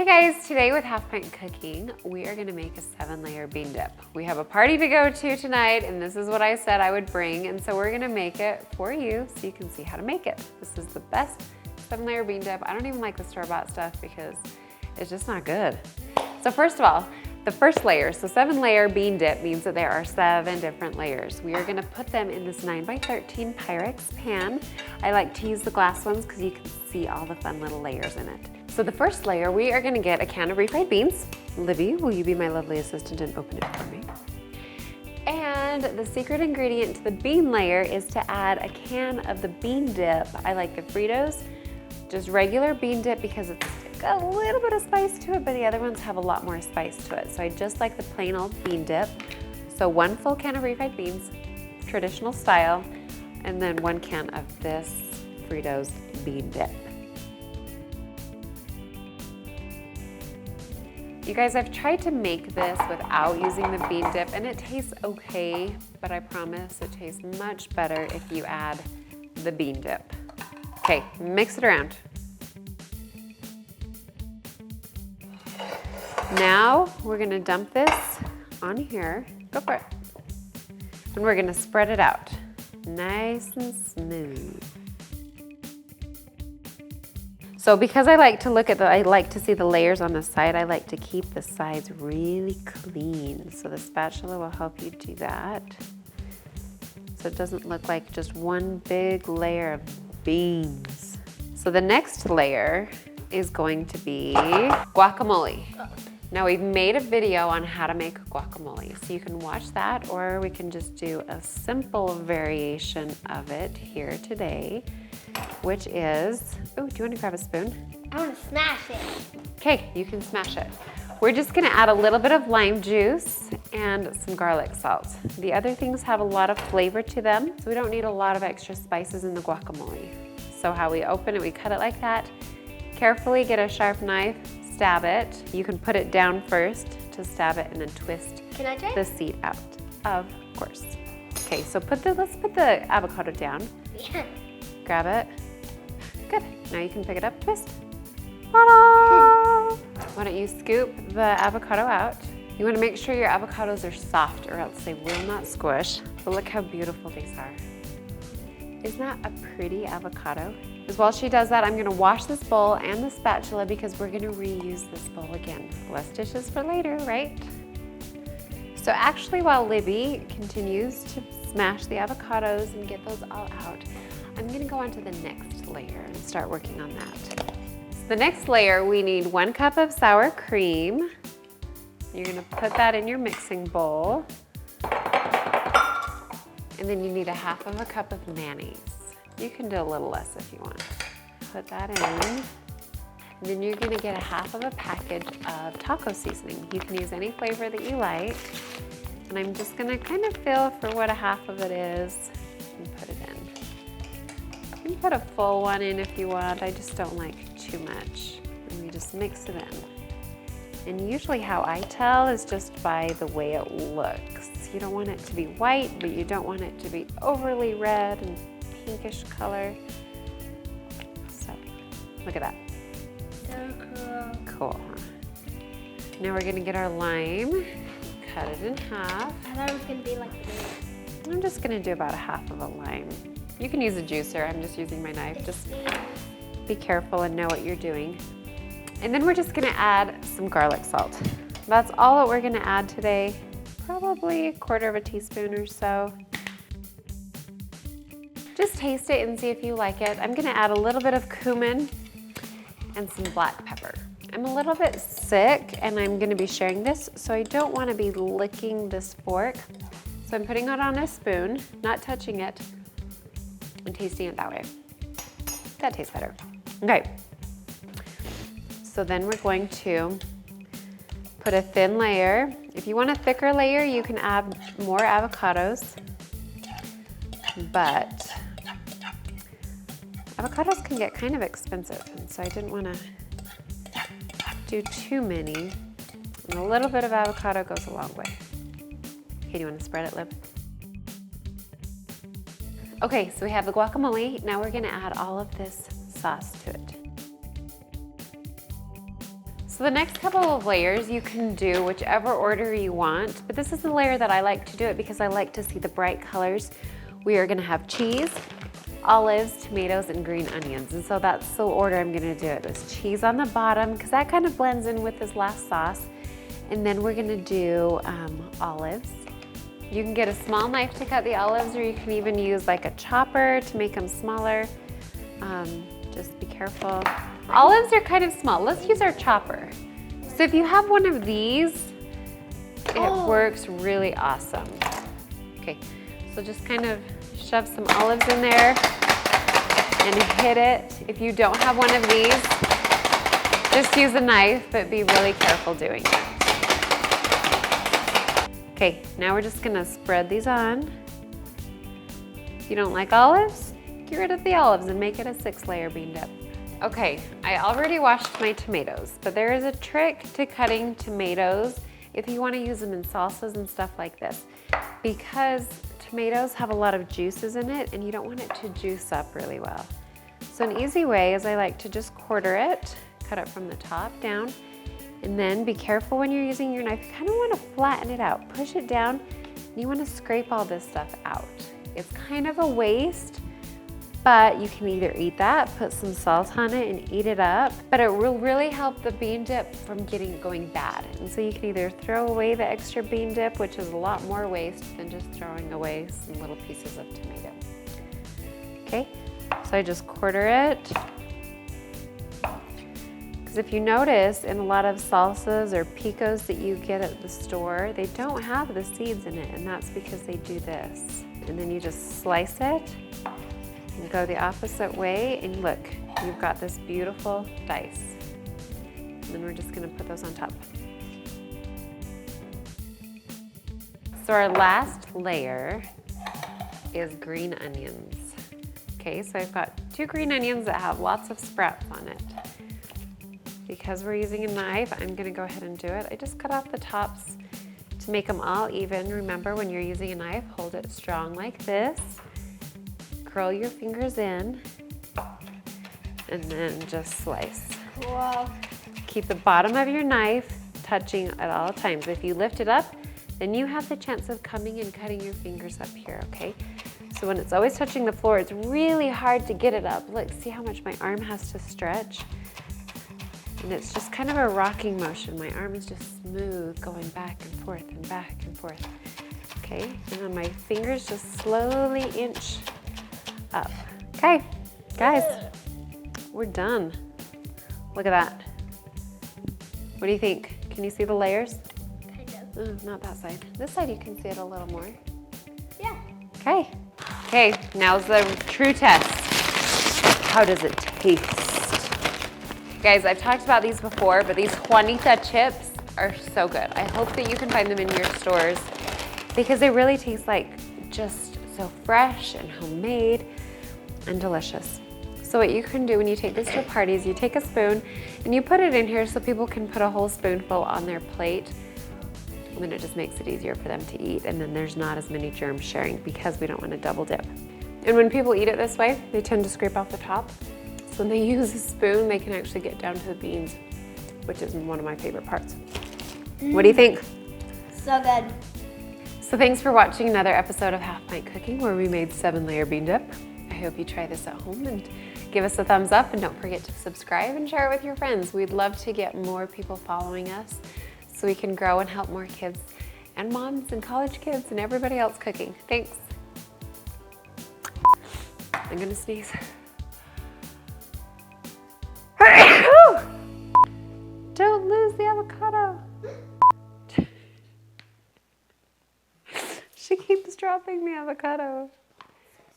Hey guys, today with HalfPint Cooking, we are gonna make a 7-layer bean dip. We have a party to go to tonight, and this is what I said I would bring, and so we're gonna make it for you so you can see how to make it. This is the best 7-layer bean dip. I don't even like the store-bought stuff because it's just not good. So first of all, the first layer, so 7-layer bean dip means that there are 7 different layers. We are gonna put them in this 9x13 Pyrex pan. I like to use the glass ones because you can see all the fun little layers in it. So the first layer, we are gonna get a can of refried beans. Libby, will you be my lovely assistant and open it for me? And the secret ingredient to the bean layer is to add a can of the bean dip. I like the Fritos, just regular bean dip because it's got a little bit of spice to it, but the other ones have a lot more spice to it. So I just like the plain old bean dip. So 1 full can of refried beans, traditional style, and then 1 can of this Fritos bean dip. You guys, I've tried to make this without using the bean dip and it tastes okay, but I promise it tastes much better if you add the bean dip. Okay, mix it around. Now we're gonna dump this on here. Go for it. And we're gonna spread it out nice and smooth. So because I like to see the layers on the side, I like to keep the sides really clean. So the spatula will help you do that. So it doesn't look like just one big layer of beans. So the next layer is going to be guacamole. Now we've made a video on how to make guacamole, so you can watch that, or we can just do a simple variation of it here today, which is, oh, do you want to grab a spoon? I want to smash it. Okay, you can smash it. We're just gonna add a little bit of lime juice and some garlic salt. The other things have a lot of flavor to them, so we don't need a lot of extra spices in the guacamole. So how we open it, we cut it like that. Carefully get a sharp knife, stab it. You can put it down first to stab it and then twist the seed out, of course. Okay, so let's put the avocado down. Yeah. Grab it. Good. Now you can pick it up, twist. Ta-da! Why don't you scoop the avocado out? You want to make sure your avocados are soft or else they will not squish. But look how beautiful these are. Isn't that a pretty avocado? Because while she does that, I'm going to wash this bowl and the spatula because we're going to reuse this bowl again. Less dishes for later, right? So actually, while Libby continues to smash the avocados and get those all out, I'm gonna go on to the next layer and start working on that. So the next layer, we need 1 cup of sour cream. You're gonna put that in your mixing bowl. And then you need 1/2 cup of mayonnaise. You can do a little less if you want. Put that in. And then you're gonna get 1/2 package of taco seasoning. You can use any flavor that you like. And I'm just gonna kind of feel for what 1/2 of it is and put it in. You can put a full one in if you want. I just don't like too much. And we just mix it in. And usually how I tell is just by the way it looks. You don't want it to be white, but you don't want it to be overly red and pinkish color. So, look at that. So cool. Cool, huh? Now we're gonna get our lime, cut it in half. I thought it was gonna be like this. I'm just gonna do about 1/2 of a lime. You can use a juicer, I'm just using my knife. Just be careful and know what you're doing. And then we're just gonna add some garlic salt. That's all that we're gonna add today. Probably 1/4 teaspoon or so. Just taste it and see if you like it. I'm gonna add a little bit of cumin and some black pepper. I'm a little bit sick and I'm gonna be sharing this, so I don't wanna be licking this fork. So I'm putting it on a spoon, not touching it, and tasting it that way. That tastes better. Okay. So then we're going to put a thin layer. If you want a thicker layer, you can add more avocados, but avocados can get kind of expensive, and so I didn't want to do too many. And a little bit of avocado goes a long way. Okay, do you want to spread it, Lib? Okay, so we have the guacamole. Now we're gonna add all of this sauce to it. So the next couple of layers you can do whichever order you want, but this is the layer that I like to do it because I like to see the bright colors. We are gonna have cheese, olives, tomatoes, and green onions. And so that's the order I'm gonna do it. There's cheese on the bottom because that kind of blends in with this last sauce. And then we're gonna do olives. You can get a small knife to cut the olives, or you can even use like a chopper to make them smaller. Just be careful. Olives are kind of small. Let's use our chopper. So if you have one of these, it works really awesome. Okay, so just kind of shove some olives in there and hit it. If you don't have one of these, just use a knife, but be really careful doing it. Okay, now we're just gonna spread these on. If you don't like olives, get rid of the olives and make it a 6-layer bean dip. Okay, I already washed my tomatoes, but there is a trick to cutting tomatoes if you want to use them in salsas and stuff like this, because tomatoes have a lot of juices in it and you don't want it to juice up really well. So an easy way is I like to just quarter it, cut it from the top down, and then be careful when you're using your knife. You kind of want to flatten it out, push it down, and you want to scrape all this stuff out. It's kind of a waste, but you can either eat that, put some salt on it and eat it up, but it will really help the bean dip from going bad. And so you can either throw away the extra bean dip, which is a lot more waste than just throwing away some little pieces of tomato. Okay, so I just quarter it. Because if you notice, in a lot of salsas or picos that you get at the store, they don't have the seeds in it, and that's because they do this. And then you just slice it, and go the opposite way, and look, you've got this beautiful dice. And then we're just gonna put those on top. So our last layer is green onions. Okay, so I've got 2 green onions that have lots of sprouts on it. Because we're using a knife, I'm gonna go ahead and do it. I just cut off the tops to make them all even. Remember, when you're using a knife, hold it strong like this. Curl your fingers in, and then just slice. Wow. Keep the bottom of your knife touching at all times. If you lift it up, then you have the chance of coming and cutting your fingers up here, okay? So when it's always touching the floor, it's really hard to get it up. Look, see how much my arm has to stretch? And it's just kind of a rocking motion. My arm is just smooth, going back and forth and back and forth. Okay, and then my fingers just slowly inch up. Okay, guys, we're done. Look at that. What do you think? Can you see the layers? Kind of. Not that side. This side you can see it a little more. Yeah. Okay. Okay, now's the true test. How does it taste? Guys, I've talked about these before, but these Juanita chips are so good. I hope that you can find them in your stores because they really taste like just so fresh and homemade and delicious. So what you can do when you take this to parties, you take a spoon and you put it in here so people can put a whole spoonful on their plate. And then it just makes it easier for them to eat, and then there's not as many germs sharing because we don't want to double dip. And when people eat it this way, they tend to scrape off the top. So when they use a spoon, they can actually get down to the beans, which is one of my favorite parts. What do you think? So good. So thanks for watching another episode of HalfPint Cooking, where we made 7-layer bean dip. I hope you try this at home and give us a thumbs up, and don't forget to subscribe and share it with your friends. We'd love to get more people following us so we can grow and help more kids and moms and college kids and everybody else cooking. Thanks. I'm gonna sneeze. Don't lose the avocado. She keeps dropping the avocado.